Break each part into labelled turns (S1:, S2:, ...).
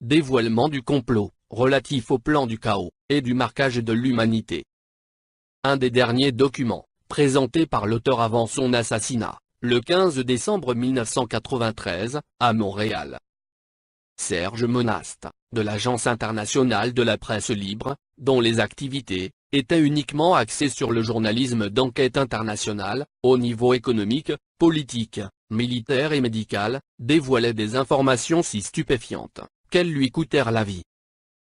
S1: Dévoilement du complot, relatif au plan du chaos, et du marquage de l'humanité. Un des derniers documents, présenté par l'auteur avant son assassinat, le 15 décembre 1993, à Montréal. Serge Monast, de l'Agence internationale de la presse libre, dont les activités étaient uniquement axées sur le journalisme d'enquête internationale, au niveau économique, politique, militaire et médical, dévoilait des informations si stupéfiantes qu'elles lui coûtèrent la vie.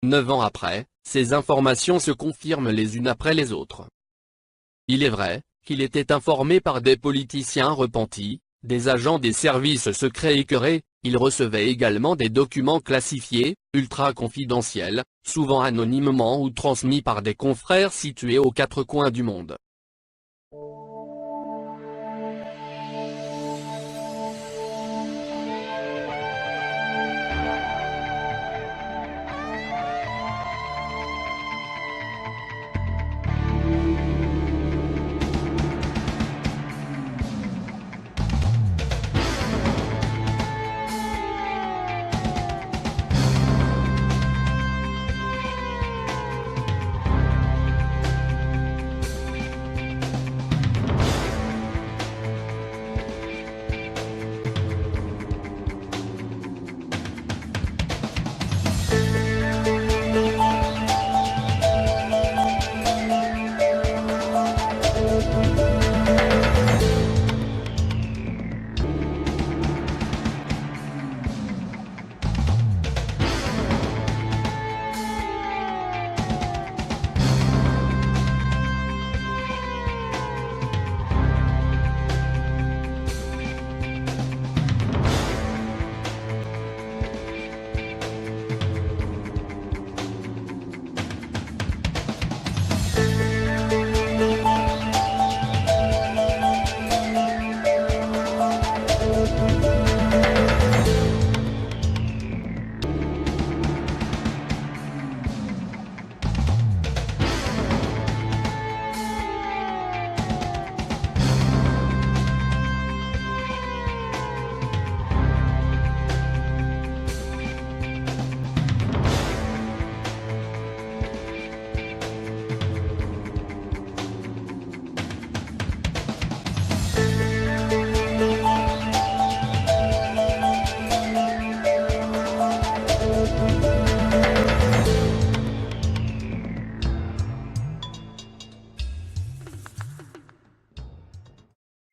S1: 9 ans après, ces informations se confirment les unes après les autres. Il est vrai qu'il était informé par des politiciens repentis, des agents des services secrets écœurés. Il recevait également des documents classifiés, ultra confidentiels, souvent anonymement ou transmis par des confrères situés aux quatre coins du monde.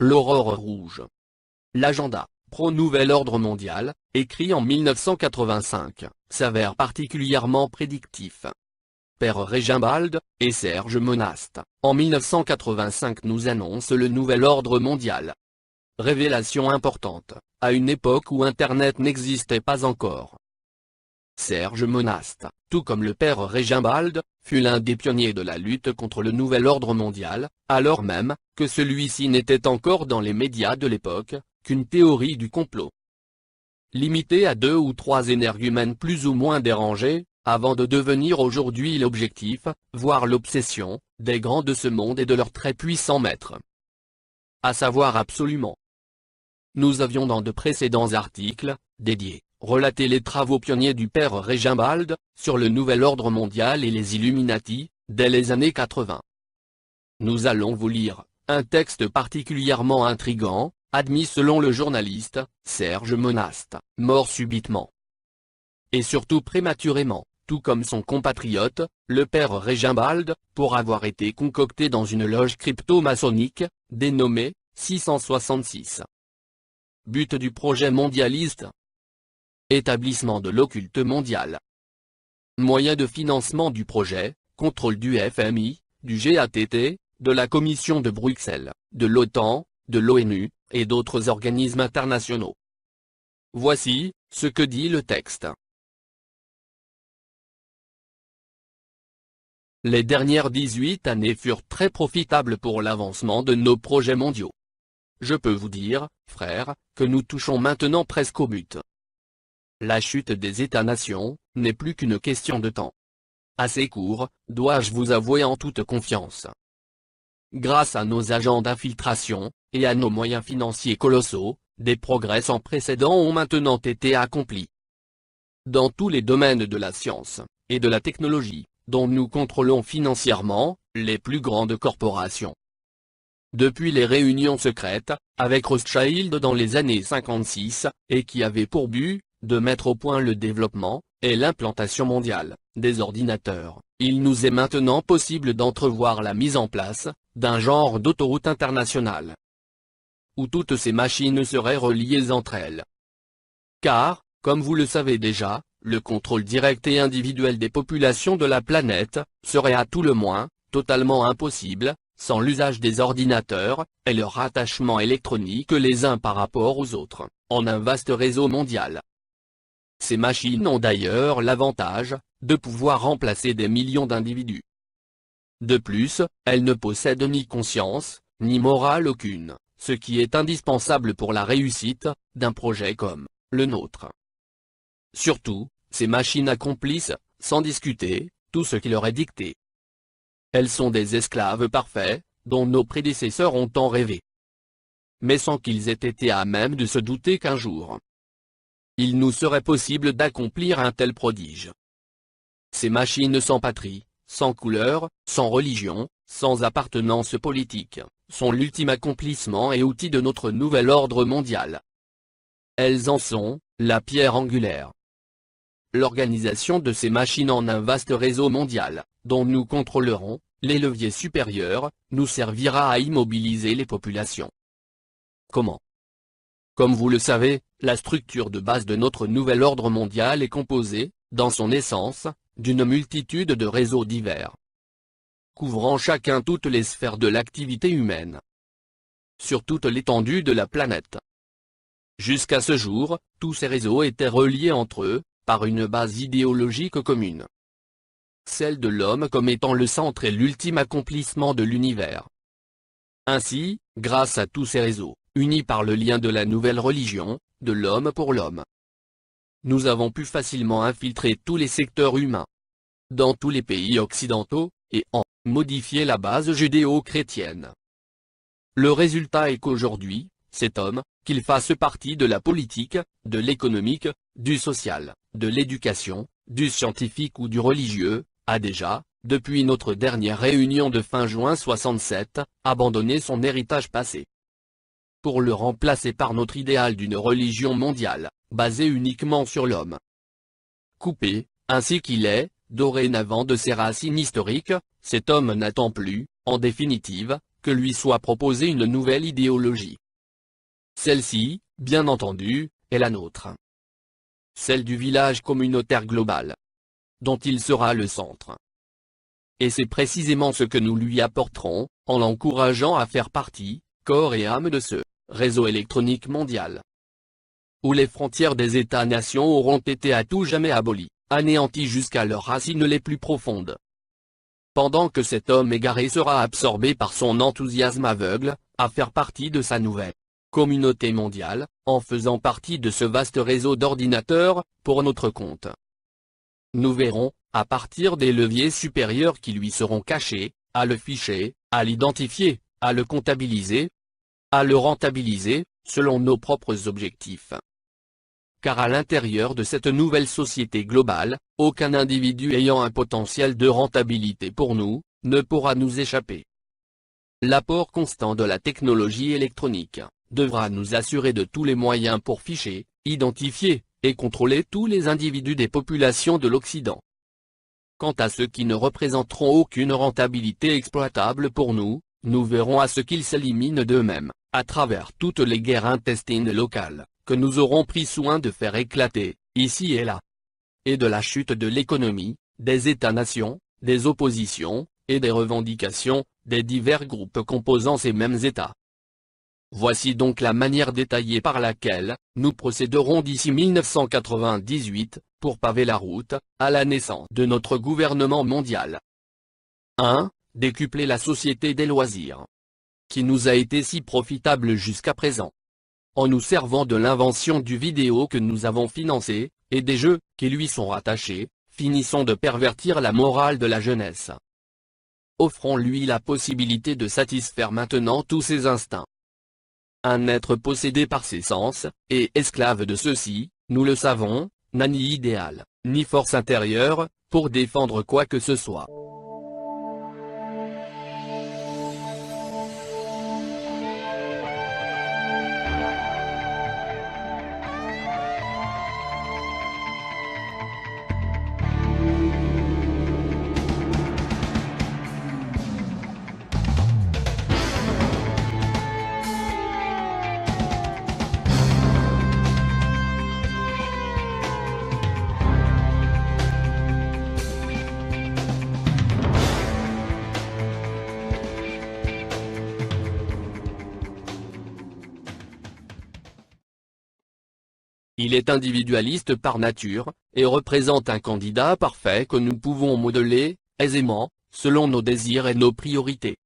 S1: L'aurore rouge. L'agenda, pro-nouvel ordre mondial, écrit en 1985, s'avère particulièrement prédictif. Père Régimbald et Serge Monast, en 1985 nous annoncent le nouvel ordre mondial. Révélation importante, à une époque où Internet n'existait pas encore. Serge Monast, tout comme le père Régimbald, fut l'un des pionniers de la lutte contre le nouvel ordre mondial, alors même que celui-ci n'était encore dans les médias de l'époque qu'une théorie du complot. Limité à 2 ou 3 énergumènes plus ou moins dérangés, avant de devenir aujourd'hui l'objectif, voire l'obsession, des grands de ce monde et de leurs très puissants maîtres. À savoir absolument. Nous avions dans de précédents articles, dédiés, relaté les travaux pionniers du père Régimbald, sur le nouvel ordre mondial et les Illuminati, dès les années 80. Nous allons vous lire un texte particulièrement intrigant, admis selon le journaliste Serge Monast, mort subitement. Et surtout prématurément, tout comme son compatriote, le père Régimbald, pour avoir été concocté dans une loge crypto-maçonnique, dénommée 666. But du projet mondialiste. Établissement de l'occulte mondial. Moyen de financement du projet, contrôle du FMI, du GATT, de la Commission de Bruxelles, de l'OTAN, de l'ONU, et d'autres organismes internationaux. Voici ce que dit le texte. Les dernières 18 années furent très profitables pour l'avancement de nos projets mondiaux. Je peux vous dire, frères, que nous touchons maintenant presque au but. La chute des États-nations, n'est plus qu'une question de temps. Assez court, dois-je vous avouer en toute confiance. Grâce à nos agents d'infiltration, et à nos moyens financiers colossaux, des progrès sans précédent ont maintenant été accomplis. Dans tous les domaines de la science, et de la technologie, dont nous contrôlons financièrement, les plus grandes corporations. Depuis les réunions secrètes, avec Rothschild dans les années 56, et qui avaient pour but, de mettre au point le développement, et l'implantation mondiale, des ordinateurs, il nous est maintenant possible d'entrevoir la mise en place, d'un genre d'autoroute internationale, où toutes ces machines seraient reliées entre elles. Car, comme vous le savez déjà, le contrôle direct et individuel des populations de la planète, serait à tout le moins, totalement impossible, sans l'usage des ordinateurs, et leur rattachement électronique les uns par rapport aux autres, en un vaste réseau mondial. Ces machines ont d'ailleurs l'avantage, de pouvoir remplacer des millions d'individus. De plus, elles ne possèdent ni conscience, ni morale aucune, ce qui est indispensable pour la réussite, d'un projet comme le nôtre. Surtout, ces machines accomplissent, sans discuter, tout ce qui leur est dicté. Elles sont des esclaves parfaits, dont nos prédécesseurs ont tant rêvé. Mais sans qu'ils aient été à même de se douter qu'un jour, il nous serait possible d'accomplir un tel prodige. Ces machines sans patrie, sans couleur, sans religion, sans appartenance politique, sont l'ultime accomplissement et outil de notre nouvel ordre mondial. Elles en sont, la pierre angulaire. L'organisation de ces machines en un vaste réseau mondial, dont nous contrôlerons, les leviers supérieurs, nous servira à immobiliser les populations. Comment? Comme vous le savez, la structure de base de notre nouvel ordre mondial est composée, dans son essence, d'une multitude de réseaux divers, couvrant chacun toutes les sphères de l'activité humaine, sur toute l'étendue de la planète. Jusqu'à ce jour, tous ces réseaux étaient reliés entre eux, par une base idéologique commune, celle de l'homme comme étant le centre et l'ultime accomplissement de l'univers. Ainsi, grâce à tous ces réseaux, unis par le lien de la nouvelle religion, de l'homme pour l'homme, nous avons pu facilement infiltrer tous les secteurs humains, dans tous les pays occidentaux, et en modifier la base judéo-chrétienne. Le résultat est qu'aujourd'hui, cet homme, qu'il fasse partie de la politique, de l'économique, du social, de l'éducation, du scientifique ou du religieux, a déjà, depuis notre dernière réunion de fin juin 67, abandonné son héritage passé, pour le remplacer par notre idéal d'une religion mondiale, basée uniquement sur l'homme. Coupé, ainsi qu'il est, dorénavant de ses racines historiques, cet homme n'attend plus, en définitive, que lui soit proposée une nouvelle idéologie. Celle-ci, bien entendu, est la nôtre. Celle du village communautaire global, dont il sera le centre. Et c'est précisément ce que nous lui apporterons, en l'encourageant à faire partie, corps et âme de ce réseau électronique mondial, où les frontières des États-nations auront été à tout jamais abolies, anéanties jusqu'à leurs racines les plus profondes. Pendant que cet homme égaré sera absorbé par son enthousiasme aveugle, à faire partie de sa nouvelle communauté mondiale, en faisant partie de ce vaste réseau d'ordinateurs, pour notre compte. Nous verrons, à partir des leviers supérieurs qui lui seront cachés, à le ficher, à l'identifier, à le comptabiliser, à le rentabiliser, selon nos propres objectifs. Car à l'intérieur de cette nouvelle société globale, aucun individu ayant un potentiel de rentabilité pour nous, ne pourra nous échapper. L'apport constant de la technologie électronique devra nous assurer de tous les moyens pour ficher, identifier, et contrôler tous les individus des populations de l'Occident. Quant à ceux qui ne représenteront aucune rentabilité exploitable pour nous, nous verrons à ce qu'ils s'éliminent d'eux-mêmes, à travers toutes les guerres intestines locales, que nous aurons pris soin de faire éclater, ici et là. Et de la chute de l'économie, des États-nations, des oppositions, et des revendications, des divers groupes composant ces mêmes États. Voici donc la manière détaillée par laquelle, nous procéderons d'ici 1998, pour paver la route, à la naissance de notre gouvernement mondial. 1. Décupler la société des loisirs, qui nous a été si profitable jusqu'à présent. En nous servant de l'invention du vidéo que nous avons financée, et des jeux qui lui sont rattachés, finissant de pervertir la morale de la jeunesse. Offrons-lui la possibilité de satisfaire maintenant tous ses instincts. Un être possédé par ses sens, et esclave de ceux-ci, nous le savons, n'a ni idéal, ni force intérieure, pour défendre quoi que ce soit. Il est individualiste par nature, et représente un candidat parfait que nous pouvons modeler, aisément, selon nos désirs et nos priorités.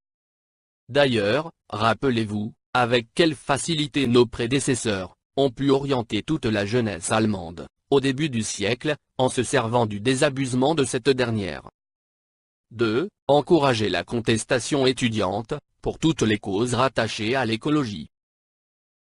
S1: D'ailleurs, rappelez-vous, avec quelle facilité nos prédécesseurs ont pu orienter toute la jeunesse allemande, au début du siècle, en se servant du désabusement de cette dernière. 2. Encourager la contestation étudiante, pour toutes les causes rattachées à l'écologie.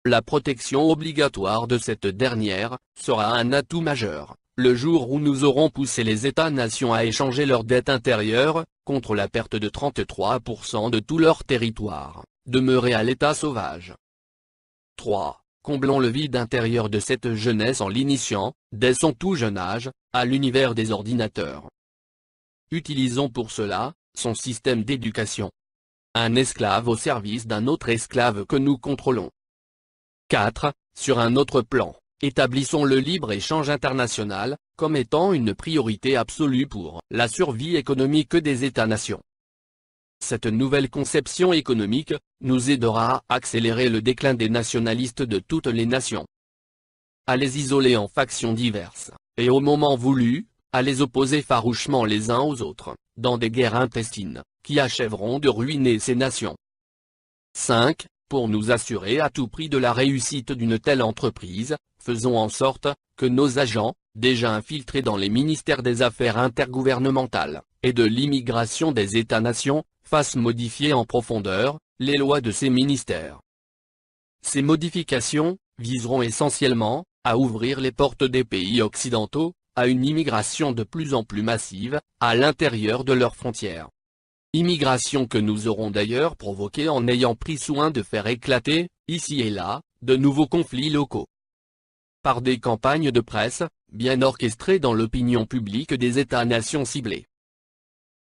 S1: La protection obligatoire de cette dernière sera un atout majeur, le jour où nous aurons poussé les États-nations à échanger leur dette intérieure, contre la perte de 33% de tout leur territoire, demeuré à l'état sauvage. 3. Comblons le vide intérieur de cette jeunesse en l'initiant, dès son tout jeune âge, à l'univers des ordinateurs. Utilisons pour cela, son système d'éducation. Un esclave au service d'un autre esclave que nous contrôlons. 4. Sur un autre plan, établissons le libre-échange international, comme étant une priorité absolue pour la survie économique des États-nations. Cette nouvelle conception économique nous aidera à accélérer le déclin des nationalistes de toutes les nations. À les isoler en factions diverses, et au moment voulu, à les opposer farouchement les uns aux autres, dans des guerres intestines, qui achèveront de ruiner ces nations. 5. Pour nous assurer à tout prix de la réussite d'une telle entreprise, faisons en sorte que nos agents, déjà infiltrés dans les ministères des Affaires intergouvernementales, et de l'immigration des États-nations, fassent modifier en profondeur les lois de ces ministères. Ces modifications viseront essentiellement à ouvrir les portes des pays occidentaux à une immigration de plus en plus massive, à l'intérieur de leurs frontières. Immigration que nous aurons d'ailleurs provoquée en ayant pris soin de faire éclater, ici et là, de nouveaux conflits locaux. Par des campagnes de presse, bien orchestrées dans l'opinion publique des États-nations ciblés.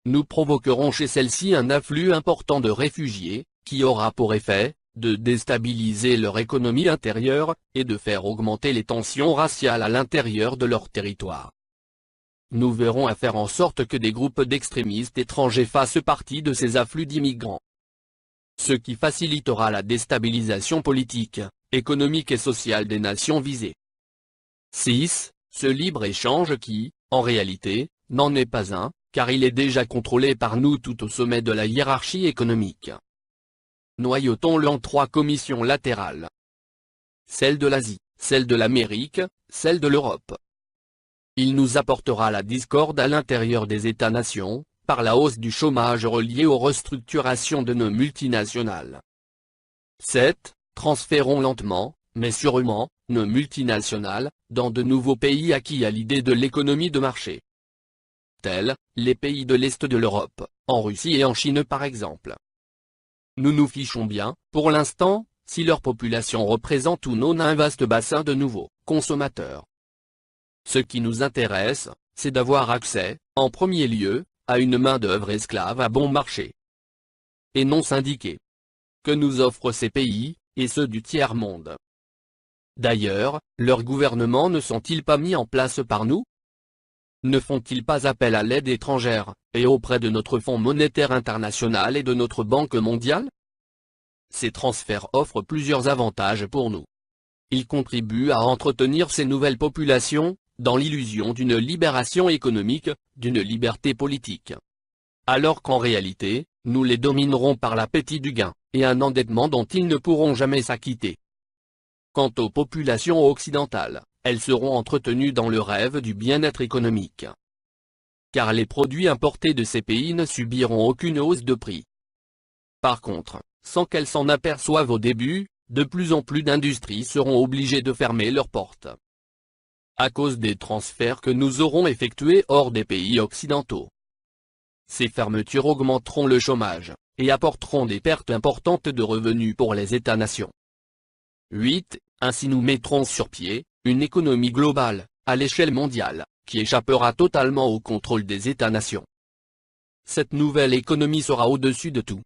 S1: Nous provoquerons chez celles-ci un afflux important de réfugiés, qui aura pour effet, de déstabiliser leur économie intérieure, et de faire augmenter les tensions raciales à l'intérieur de leur territoire. Nous verrons à faire en sorte que des groupes d'extrémistes étrangers fassent partie de ces afflux d'immigrants. Ce qui facilitera la déstabilisation politique, économique et sociale des nations visées. 6. Ce libre-échange qui, en réalité, n'en est pas un, car il est déjà contrôlé par nous tout au sommet de la hiérarchie économique. Noyautons-le en 3 commissions latérales. Celle de l'Asie, celle de l'Amérique, celle de l'Europe. Il nous apportera la discorde à l'intérieur des États-nations, par la hausse du chômage reliée aux restructurations de nos multinationales. 7. Transférons lentement, mais sûrement, nos multinationales, dans de nouveaux pays acquis à l'idée de l'économie de marché. Tels, les pays de l'Est de l'Europe, en Russie et en Chine par exemple. Nous nous fichons bien, pour l'instant, si leur population représente ou non un vaste bassin de nouveaux consommateurs. Ce qui nous intéresse, c'est d'avoir accès, en premier lieu, à une main-d'œuvre esclave à bon marché. Et non syndiquée. Que nous offrent ces pays, et ceux du tiers-monde. D'ailleurs, leurs gouvernements ne sont-ils pas mis en place par nous? Ne font-ils pas appel à l'aide étrangère, et auprès de notre Fonds monétaire international et de notre Banque mondiale? Ces transferts offrent plusieurs avantages pour nous. Ils contribuent à entretenir ces nouvelles populations, dans l'illusion d'une libération économique, d'une liberté politique. Alors qu'en réalité, nous les dominerons par l'appétit du gain, et un endettement dont ils ne pourront jamais s'acquitter. Quant aux populations occidentales, elles seront entretenues dans le rêve du bien-être économique. Car les produits importés de ces pays ne subiront aucune hausse de prix. Par contre, sans qu'elles s'en aperçoivent au début, de plus en plus d'industries seront obligées de fermer leurs portes. À cause des transferts que nous aurons effectués hors des pays occidentaux. Ces fermetures augmenteront le chômage, et apporteront des pertes importantes de revenus pour les États-nations. 8. Ainsi nous mettrons sur pied une économie globale, à l'échelle mondiale, qui échappera totalement au contrôle des États-nations. Cette nouvelle économie sera au-dessus de tout.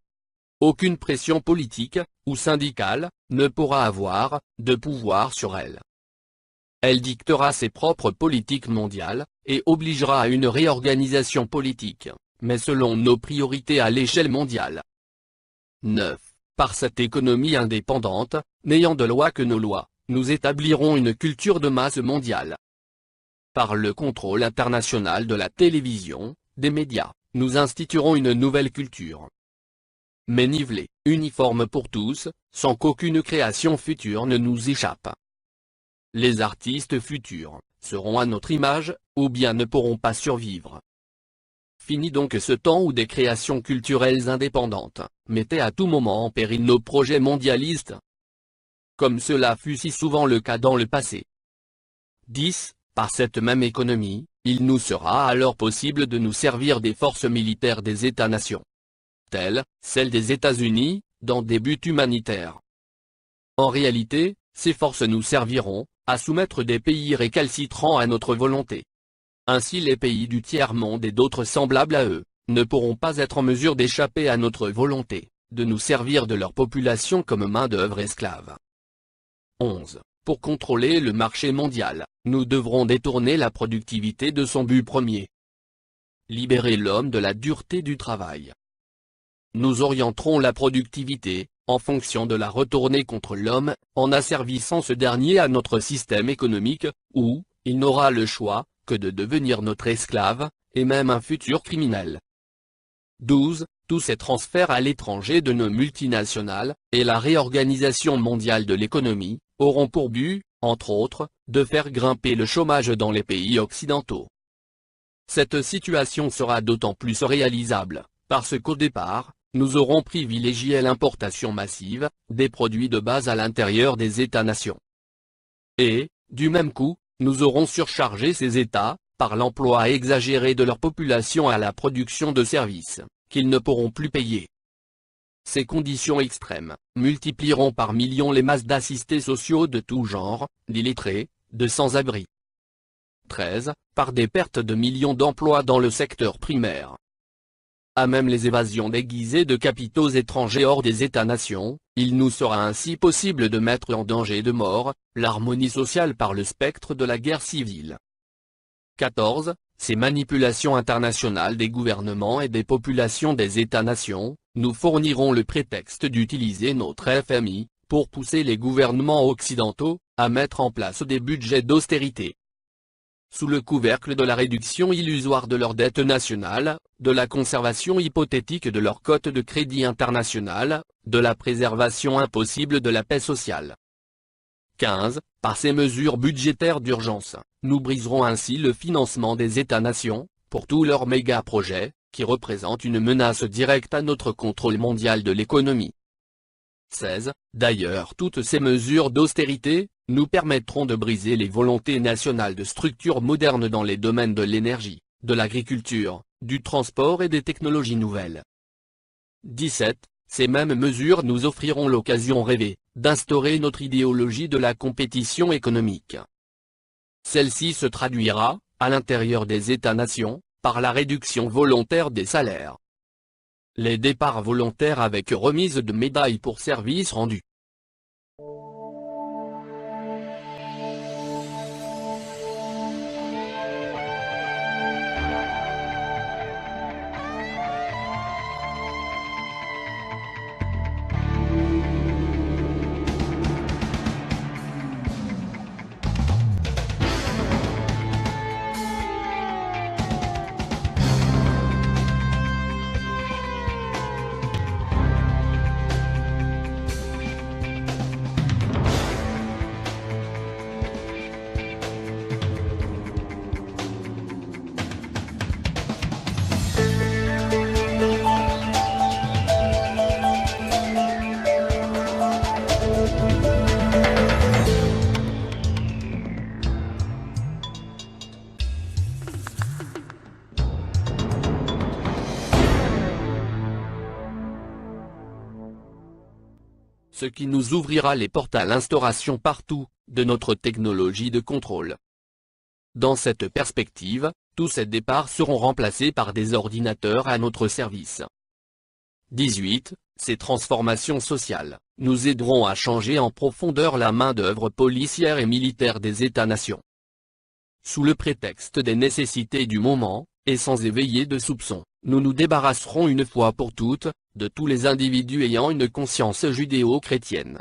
S1: Aucune pression politique, ou syndicale, ne pourra avoir de pouvoir sur elle. Elle dictera ses propres politiques mondiales, et obligera à une réorganisation politique, mais selon nos priorités à l'échelle mondiale. 9. Par cette économie indépendante, n'ayant de loi que nos lois, nous établirons une culture de masse mondiale. Par le contrôle international de la télévision, des médias, nous instituerons une nouvelle culture. Mais nivelée, uniforme pour tous, sans qu'aucune création future ne nous échappe. Les artistes futurs seront à notre image, ou bien ne pourront pas survivre. Fini donc ce temps où des créations culturelles indépendantes mettaient à tout moment en péril nos projets mondialistes. Comme cela fut si souvent le cas dans le passé. 10. Par cette même économie, il nous sera alors possible de nous servir des forces militaires des États-nations, telles celles des États-Unis, dans des buts humanitaires. En réalité, ces forces nous serviront à soumettre des pays récalcitrants à notre volonté. Ainsi les pays du tiers-monde et d'autres semblables à eux, ne pourront pas être en mesure d'échapper à notre volonté, de nous servir de leur population comme main-d'œuvre esclave. 11. Pour contrôler le marché mondial, nous devrons détourner la productivité de son but premier. Libérer l'homme de la dureté du travail. Nous orienterons la productivité, en fonction de la retournée contre l'homme, en asservissant ce dernier à notre système économique, où il n'aura le choix que de devenir notre esclave, et même un futur criminel. 12. Tous ces transferts à l'étranger de nos multinationales, et la réorganisation mondiale de l'économie, auront pour but, entre autres, de faire grimper le chômage dans les pays occidentaux. Cette situation sera d'autant plus réalisable, parce qu'au départ, nous aurons privilégié l'importation massive des produits de base à l'intérieur des États-nations. Et, du même coup, nous aurons surchargé ces États, par l'emploi exagéré de leur population à la production de services, qu'ils ne pourront plus payer. Ces conditions extrêmes multiplieront par millions les masses d'assistés sociaux de tout genre, d'illettrés, de sans-abri. 13. Par des pertes de millions d'emplois dans le secteur primaire. À même les évasions déguisées de capitaux étrangers hors des États-nations, il nous sera ainsi possible de mettre en danger de mort l'harmonie sociale par le spectre de la guerre civile. 14. Ces manipulations internationales des gouvernements et des populations des États-nations, nous fourniront le prétexte d'utiliser notre FMI, pour pousser les gouvernements occidentaux, à mettre en place des budgets d'austérité. Sous le couvercle de la réduction illusoire de leur dette nationale, de la conservation hypothétique de leur cote de crédit internationale, de la préservation impossible de la paix sociale. 15. Par ces mesures budgétaires d'urgence, nous briserons ainsi le financement des États-nations, pour tous leurs méga-projets, qui représentent une menace directe à notre contrôle mondial de l'économie. 16. D'ailleurs toutes ces mesures d'austérité, nous permettront de briser les volontés nationales de structures modernes dans les domaines de l'énergie, de l'agriculture, du transport et des technologies nouvelles. 17. Ces mêmes mesures nous offriront l'occasion rêvée, d'instaurer notre idéologie de la compétition économique. Celle-ci se traduira, à l'intérieur des États-nations, par la réduction volontaire des salaires. Les départs volontaires avec remise de médailles pour services rendus. ce qui nous ouvrira les portes à l'instauration partout de notre technologie de contrôle. Dans cette perspective, tous ces départs seront remplacés par des ordinateurs à notre service. 18. Ces transformations sociales nous aideront à changer en profondeur la main-d'œuvre policière et militaire des États-nations. Sous le prétexte des nécessités du moment, et sans éveiller de soupçons, nous nous débarrasserons une fois pour toutes de tous les individus ayant une conscience judéo-chrétienne.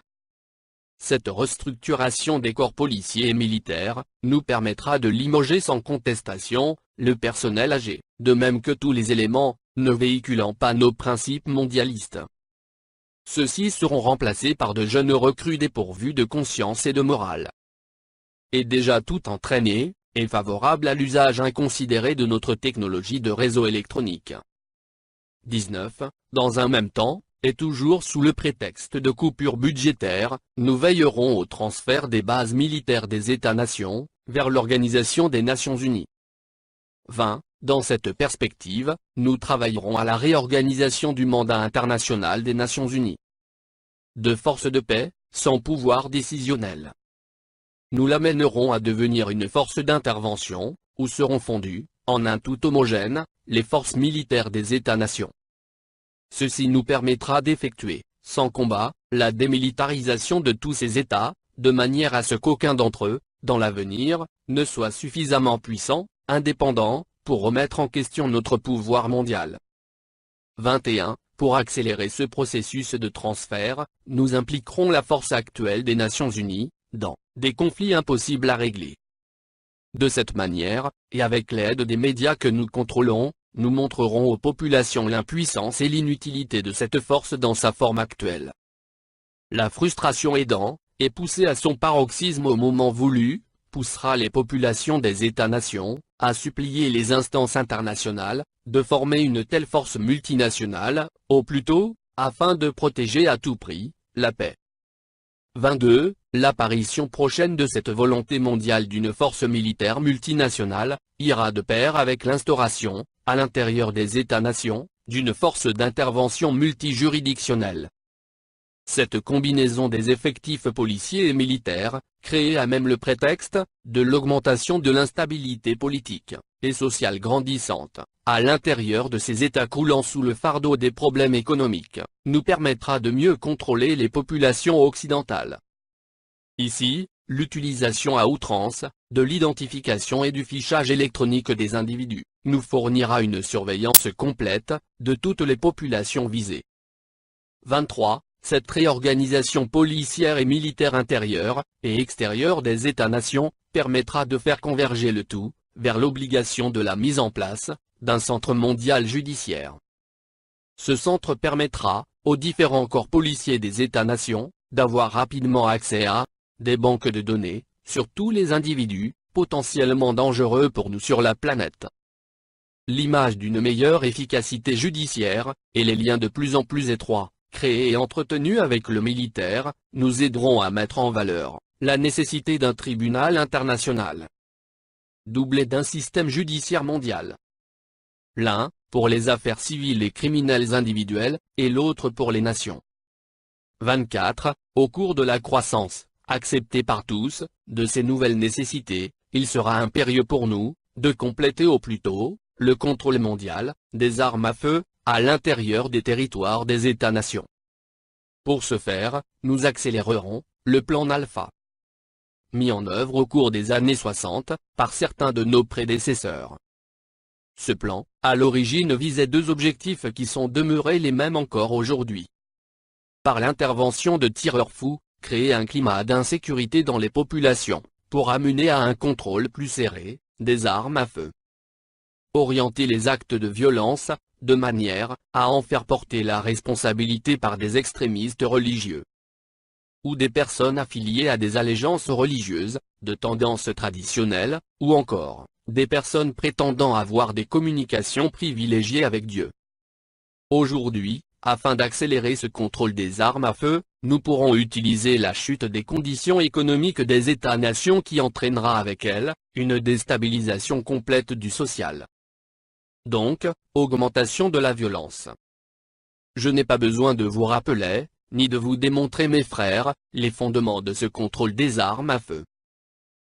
S1: Cette restructuration des corps policiers et militaires nous permettra de limoger sans contestation le personnel âgé, de même que tous les éléments ne véhiculant pas nos principes mondialistes. Ceux-ci seront remplacés par de jeunes recrues dépourvus de conscience et de morale. Et déjà tout entraînés, et favorables à l'usage inconsidéré de notre technologie de réseau électronique. 19. Dans un même temps, et toujours sous le prétexte de coupures budgétaires, nous veillerons au transfert des bases militaires des États-nations, vers l'Organisation des Nations Unies. 20. Dans cette perspective, nous travaillerons à la réorganisation du mandat international des Nations Unies. De force de paix, sans pouvoir décisionnel. Nous l'amènerons à devenir une force d'intervention, où seront fondues, en un tout homogène, les forces militaires des États-nations. Ceci nous permettra d'effectuer, sans combat, la démilitarisation de tous ces États, de manière à ce qu'aucun d'entre eux, dans l'avenir, ne soit suffisamment puissant, indépendant, pour remettre en question notre pouvoir mondial. 21. Pour accélérer ce processus de transfert, nous impliquerons la force actuelle des Nations Unies, dans des conflits impossibles à régler. De cette manière, et avec l'aide des médias que nous contrôlons, nous montrerons aux populations l'impuissance et l'inutilité de cette force dans sa forme actuelle. La frustration aidant, et poussée à son paroxysme au moment voulu, poussera les populations des États-nations à supplier les instances internationales de former une telle force multinationale, au plus tôt, afin de protéger à tout prix la paix. 22. L'apparition prochaine de cette volonté mondiale d'une force militaire multinationale ira de pair avec l'instauration, à l'intérieur des États-nations, d'une force d'intervention multijuridictionnelle. Cette combinaison des effectifs policiers et militaires, créée à même le prétexte de l'augmentation de l'instabilité politique et sociale grandissante, à l'intérieur de ces États croulant sous le fardeau des problèmes économiques, nous permettra de mieux contrôler les populations occidentales. Ici, l'utilisation à outrance de l'identification et du fichage électronique des individus nous fournira une surveillance complète de toutes les populations visées. 23. Cette réorganisation policière et militaire intérieure et extérieure des États-nations permettra de faire converger le tout vers l'obligation de la mise en place d'un centre mondial judiciaire. Ce centre permettra aux différents corps policiers des États-nations d'avoir rapidement accès à des banques de données sur tous les individus potentiellement dangereux pour nous sur la planète. L'image d'une meilleure efficacité judiciaire et les liens de plus en plus étroits créés et entretenus avec le militaire nous aideront à mettre en valeur la nécessité d'un tribunal international doublé d'un système judiciaire mondial. L'un, pour les affaires civiles et criminelles individuelles, et l'autre pour les nations. 24. Au cours de la croissance, acceptée par tous, de ces nouvelles nécessités, il sera impérieux pour nous, de compléter au plus tôt, le contrôle mondial, des armes à feu, à l'intérieur des territoires des États-nations. Pour ce faire, nous accélérerons le plan Alpha, mis en œuvre au cours des années 60, par certains de nos prédécesseurs. Ce plan, à l'origine visait deux objectifs qui sont demeurés les mêmes encore aujourd'hui. Par l'intervention de tireurs fous, créer un climat d'insécurité dans les populations, pour amener à un contrôle plus serré des armes à feu. Orienter les actes de violence, de manière à en faire porter la responsabilité par des extrémistes religieux ou des personnes affiliées à des allégeances religieuses, de tendance traditionnelle, ou encore, des personnes prétendant avoir des communications privilégiées avec Dieu. Aujourd'hui, afin d'accélérer ce contrôle des armes à feu, nous pourrons utiliser la chute des conditions économiques des États-nations qui entraînera avec elle, une déstabilisation complète du social. Donc, augmentation de la violence. Je n'ai pas besoin de vous rappeler, ni de vous démontrer mes frères, les fondements de ce contrôle des armes à feu.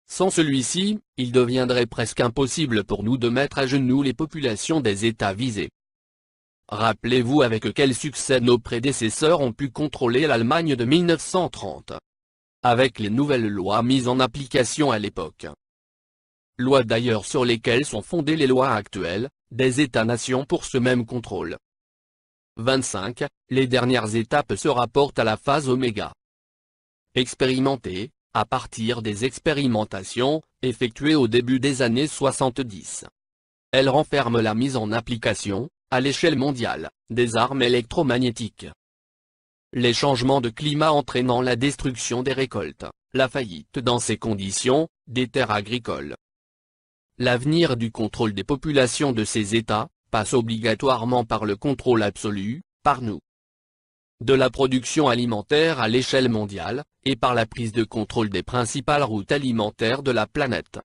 S1: Sans celui-ci, il deviendrait presque impossible pour nous de mettre à genoux les populations des États visés. Rappelez-vous avec quel succès nos prédécesseurs ont pu contrôler l'Allemagne de 1930. Avec les nouvelles lois mises en application à l'époque. Lois d'ailleurs sur lesquelles sont fondées les lois actuelles, des États-nations pour ce même contrôle. 25. Les dernières étapes se rapportent à la phase oméga. Expérimentée, à partir des expérimentations, effectuées au début des années 70. Elle renferme la mise en application, à l'échelle mondiale, des armes électromagnétiques. Les changements de climat entraînant la destruction des récoltes, la faillite dans ces conditions, des terres agricoles. L'avenir du contrôle des populations de ces États, passe obligatoirement par le contrôle absolu, par nous. De la production alimentaire à l'échelle mondiale, et par la prise de contrôle des principales routes alimentaires de la planète.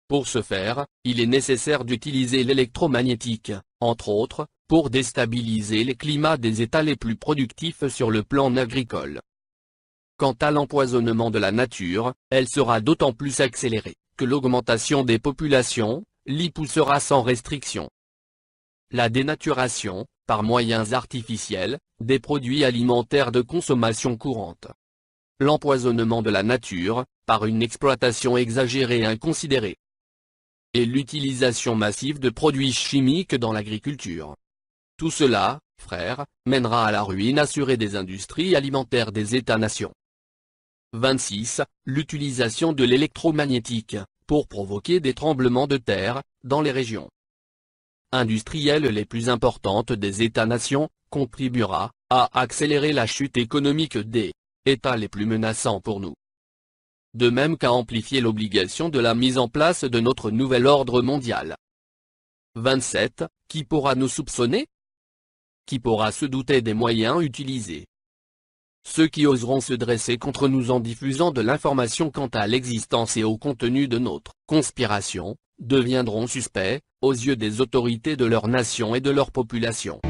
S1: Pour ce faire, il est nécessaire d'utiliser l'électromagnétique, entre autres, pour déstabiliser les climats des États les plus productifs sur le plan agricole. Quant à l'empoisonnement de la nature, elle sera d'autant plus accélérée, que l'augmentation des populations, l'y poussera sans restriction. La dénaturation, par moyens artificiels, des produits alimentaires de consommation courante. L'empoisonnement de la nature, par une exploitation exagérée et inconsidérée. Et l'utilisation massive de produits chimiques dans l'agriculture. Tout cela, frères, mènera à la ruine assurée des industries alimentaires des États-nations. 26. L'utilisation de l'électromagnétique, pour provoquer des tremblements de terre, dans les régions industrielles les plus importantes des États-nations, contribuera, à accélérer la chute économique des États les plus menaçants pour nous. De même qu'à amplifier l'obligation de la mise en place de notre nouvel ordre mondial. 27. Qui pourra nous soupçonner? Qui pourra se douter des moyens utilisés? Ceux qui oseront se dresser contre nous en diffusant de l'information quant à l'existence et au contenu de notre conspiration, deviendront suspects, aux yeux des autorités de leur nation et de leur population.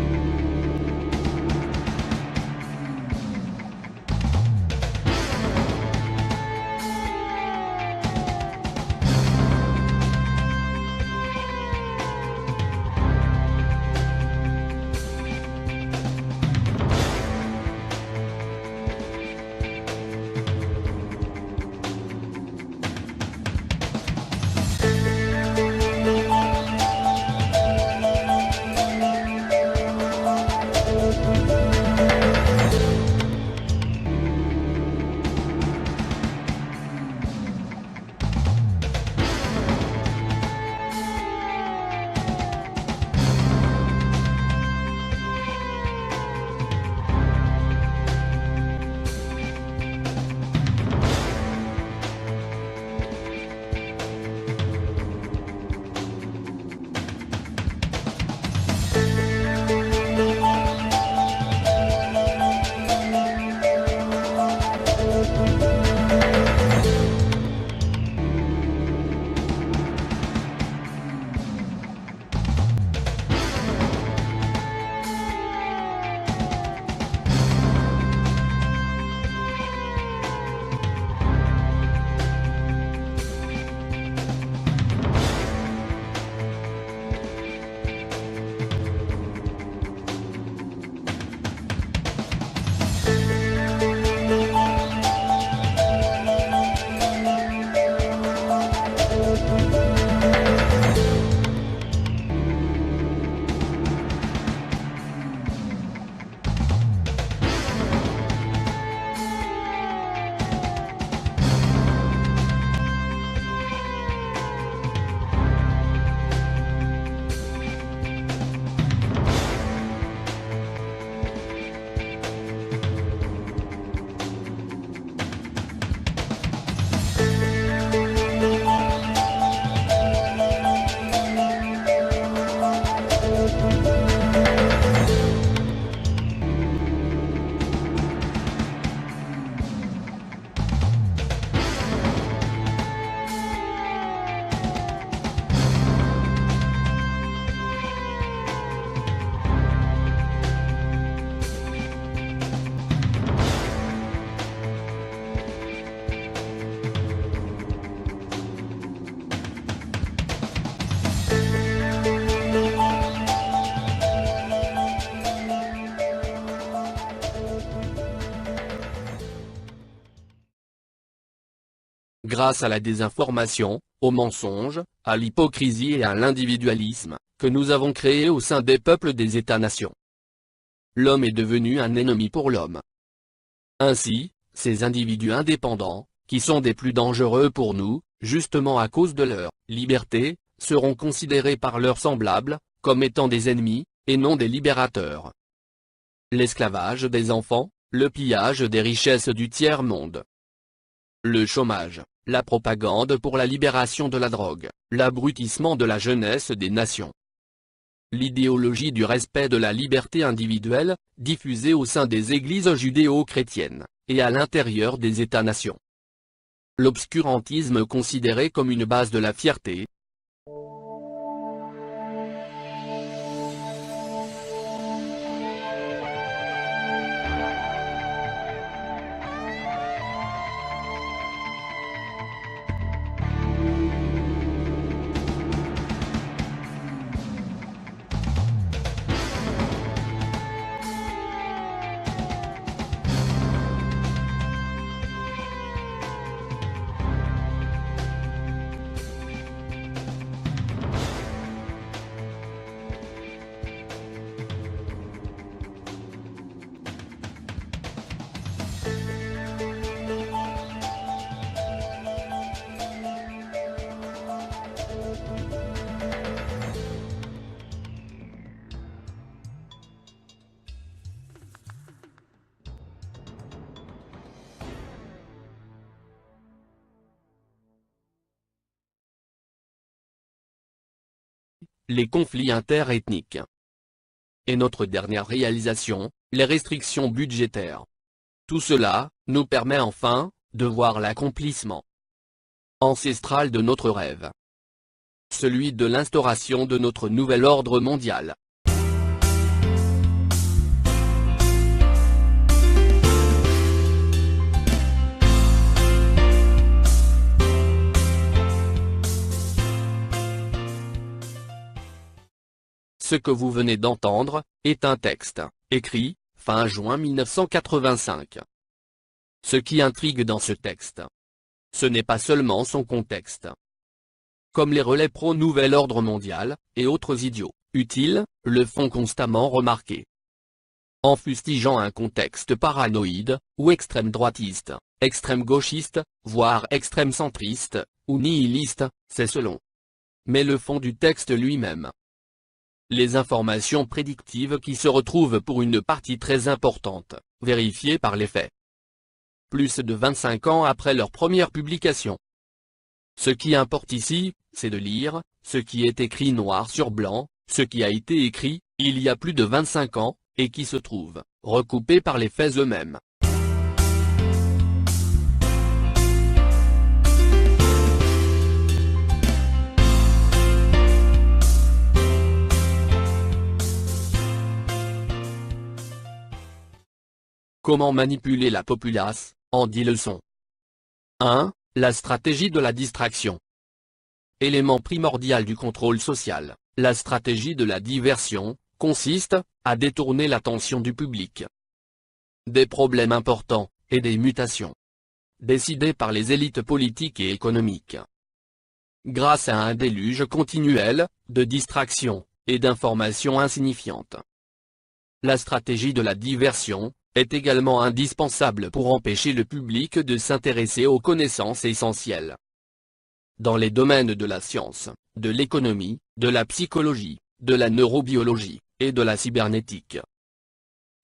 S1: grâce à la désinformation, au mensonge, à l'hypocrisie et à l'individualisme, que nous avons créé au sein des peuples des États-nations. L'homme est devenu un ennemi pour l'homme. Ainsi, ces individus indépendants, qui sont des plus dangereux pour nous, justement à cause de leur liberté, seront considérés par leurs semblables, comme étant des ennemis, et non des libérateurs. L'esclavage des enfants, le pillage des richesses du tiers-monde, le chômage, la propagande pour la libération de la drogue, l'abrutissement de la jeunesse des nations. L'idéologie du respect de la liberté individuelle, diffusée au sein des églises judéo-chrétiennes, et à l'intérieur des États-nations. L'obscurantisme considéré comme une base de la fierté. Les conflits interethniques. Et notre dernière réalisation, les restrictions budgétaires. Tout cela, nous permet enfin, de voir l'accomplissement ancestral de notre rêve. Celui de l'instauration de notre nouvel ordre mondial. Ce que vous venez d'entendre, est un texte, écrit, fin juin 1985. Ce qui intrigue dans ce texte, ce n'est pas seulement son contexte. Comme les relais pro-nouvel ordre mondial, et autres idiots, utiles, le font constamment remarquer. En fustigeant un contexte paranoïde, ou extrême droitiste, extrême gauchiste, voire extrême centriste, ou nihiliste, c'est selon. Mais le fond du texte lui-même. Les informations prédictives qui se retrouvent pour une partie très importante, vérifiées par les faits. Plus de 25 ans après leur première publication. Ce qui importe ici, c'est de lire, ce qui est écrit noir sur blanc, ce qui a été écrit, il y a plus de 25 ans, et qui se trouve, recoupé par les faits eux-mêmes. Comment manipuler la populace, en 10 leçons. 1. La stratégie de la distraction. Élément primordial du contrôle social, la stratégie de la diversion, consiste, à détourner l'attention du public des problèmes importants, et des mutations décidées par les élites politiques et économiques. Grâce à un déluge continuel, de distractions, et d'informations insignifiantes. La stratégie de la diversion, est également indispensable pour empêcher le public de s'intéresser aux connaissances essentielles. Dans les domaines de la science, de l'économie, de la psychologie, de la neurobiologie, et de la cybernétique.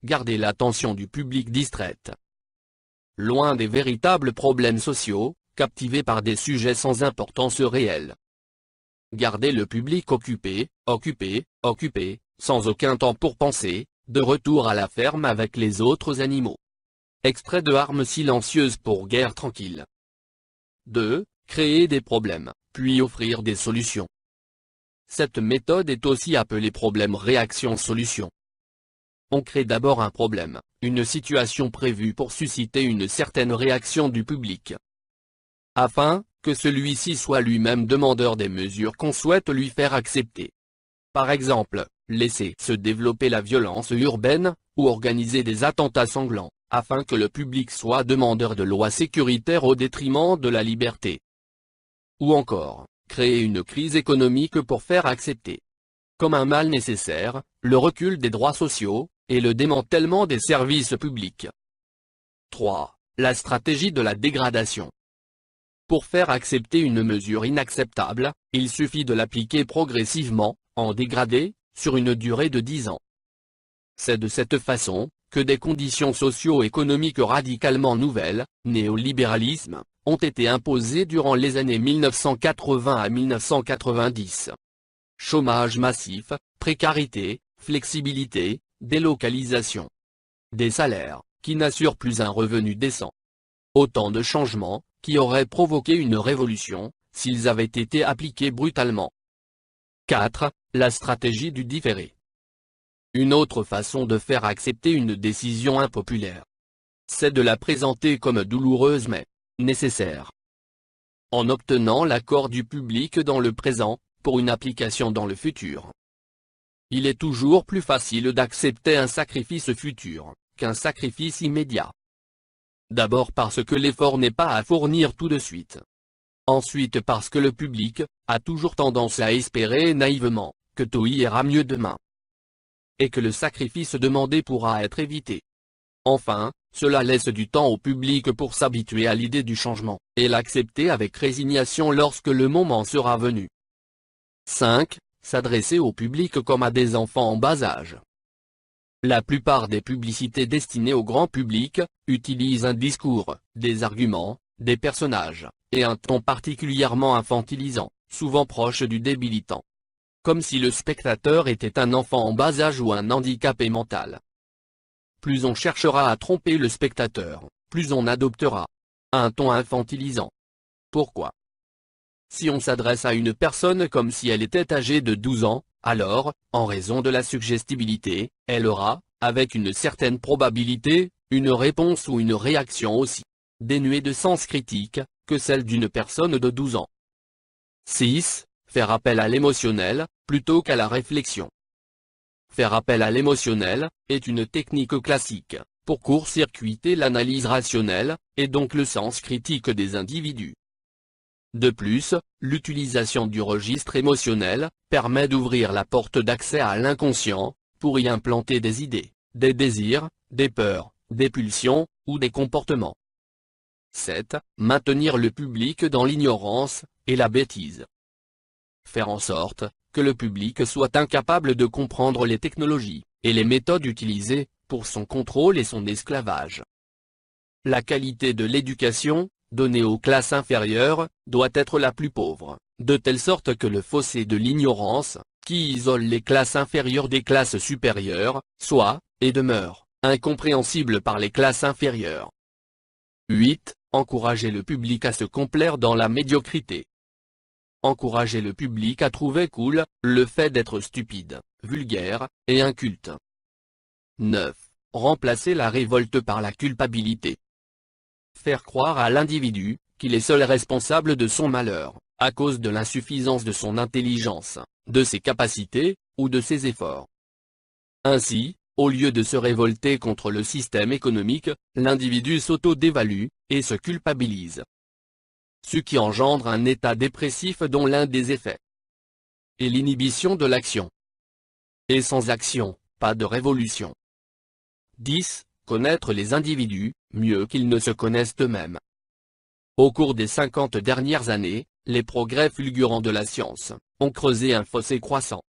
S1: Garder l'attention du public distraite. Loin des véritables problèmes sociaux, captivé par des sujets sans importance réelle. Garder le public occupé, sans aucun temps pour penser, de retour à la ferme avec les autres animaux. Extrait de Armes silencieuses pour guerre tranquille. 2. Créer des problèmes, puis offrir des solutions. Cette méthode est aussi appelée problème-réaction-solution. On crée d'abord un problème, une situation prévue pour susciter une certaine réaction du public. Afin que celui-ci soit lui-même demandeur des mesures qu'on souhaite lui faire accepter. Par exemple, laisser se développer la violence urbaine, ou organiser des attentats sanglants, afin que le public soit demandeur de lois sécuritaires au détriment de la liberté. Ou encore, créer une crise économique pour faire accepter, comme un mal nécessaire, le recul des droits sociaux, et le démantèlement des services publics. 3. La stratégie de la dégradation. Pour faire accepter une mesure inacceptable, il suffit de l'appliquer progressivement, en dégradé, sur une durée de 10 ans. C'est de cette façon, que des conditions socio-économiques radicalement nouvelles, néolibéralisme, ont été imposées durant les années 1980 à 1990. Chômage massif, précarité, flexibilité, délocalisation. Des salaires, qui n'assurent plus un revenu décent. Autant de changements, qui auraient provoqué une révolution, s'ils avaient été appliqués brutalement. 4. La stratégie du différé. Une autre façon de faire accepter une décision impopulaire, c'est de la présenter comme douloureuse mais nécessaire. En obtenant l'accord du public dans le présent, pour une application dans le futur. Il est toujours plus facile d'accepter un sacrifice futur, qu'un sacrifice immédiat. D'abord parce que l'effort n'est pas à fournir tout de suite. Ensuite parce que le public a toujours tendance à espérer naïvement que tout ira mieux demain. Et que le sacrifice demandé pourra être évité. Enfin, cela laisse du temps au public pour s'habituer à l'idée du changement, et l'accepter avec résignation lorsque le moment sera venu. 5. S'adresser au public comme à des enfants en bas âge. La plupart des publicités destinées au grand public, utilisent un discours, des arguments, des personnages, et un ton particulièrement infantilisant, souvent proche du débilitant. Comme si le spectateur était un enfant en bas âge ou un handicapé mental. Plus on cherchera à tromper le spectateur, plus on adoptera un ton infantilisant. Pourquoi ? Si on s'adresse à une personne comme si elle était âgée de 12 ans, alors, en raison de la suggestibilité, elle aura, avec une certaine probabilité, une réponse ou une réaction aussi dénuée de sens critique, que celle d'une personne de 12 ans. 6. Faire appel à l'émotionnel, plutôt qu'à la réflexion. Faire appel à l'émotionnel, est une technique classique, pour court-circuiter l'analyse rationnelle, et donc le sens critique des individus. De plus, l'utilisation du registre émotionnel, permet d'ouvrir la porte d'accès à l'inconscient, pour y implanter des idées, des désirs, des peurs, des pulsions, ou des comportements. 7. Maintenir le public dans l'ignorance, et la bêtise. Faire en sorte, que le public soit incapable de comprendre les technologies, et les méthodes utilisées, pour son contrôle et son esclavage. La qualité de l'éducation, donnée aux classes inférieures, doit être la plus pauvre, de telle sorte que le fossé de l'ignorance, qui isole les classes inférieures des classes supérieures, soit, et demeure, incompréhensible par les classes inférieures. 8. Encourager le public à se complaire dans la médiocrité. Encourager le public à trouver cool, le fait d'être stupide, vulgaire, et inculte. 9. Remplacer la révolte par la culpabilité. Faire croire à l'individu, qu'il est seul responsable de son malheur, à cause de l'insuffisance de son intelligence, de ses capacités, ou de ses efforts. Ainsi, au lieu de se révolter contre le système économique, l'individu s'auto-dévalue, et se culpabilise. Ce qui engendre un état dépressif dont l'un des effets est l'inhibition de l'action. Et sans action, pas de révolution. 10. Connaître les individus, mieux qu'ils ne se connaissent eux-mêmes. Au cours des 50 dernières années, les progrès fulgurants de la science ont creusé un fossé croissant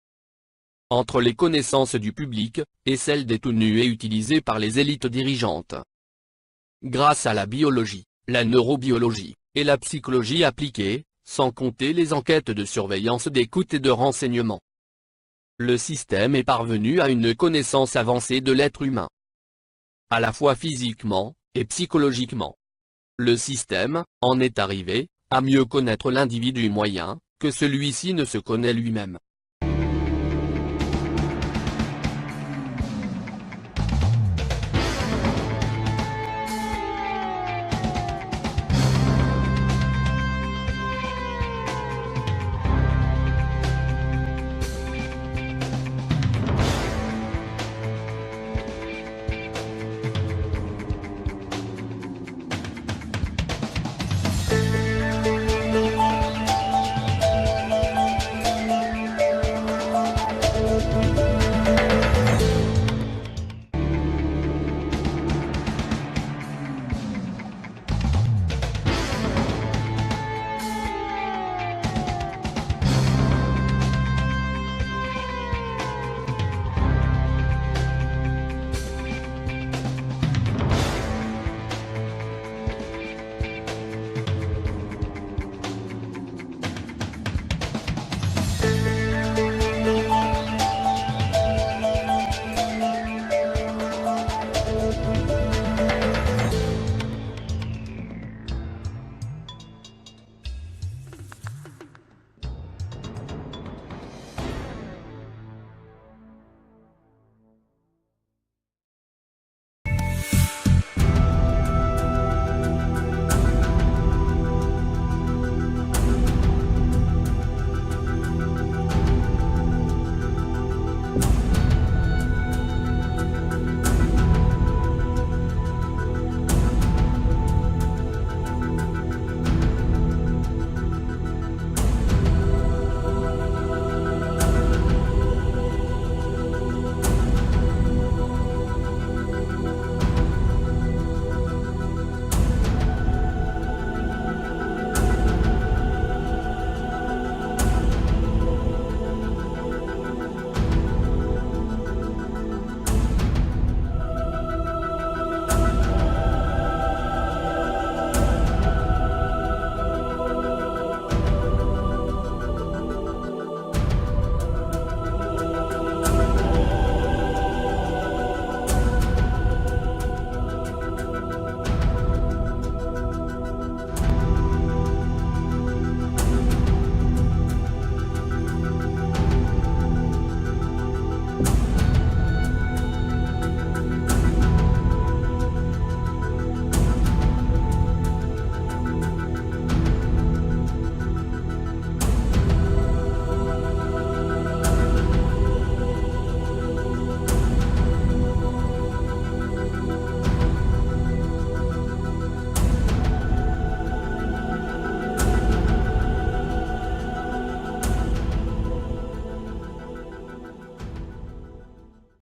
S1: entre les connaissances du public, et celles détenues et utilisées par les élites dirigeantes. Grâce à la biologie, la neurobiologie, et la psychologie appliquée, sans compter les enquêtes de surveillance d'écoute et de renseignement, le système est parvenu à une connaissance avancée de l'être humain, à la fois physiquement, et psychologiquement. Le système en est arrivé à mieux connaître l'individu moyen, que celui-ci ne se connaît lui-même.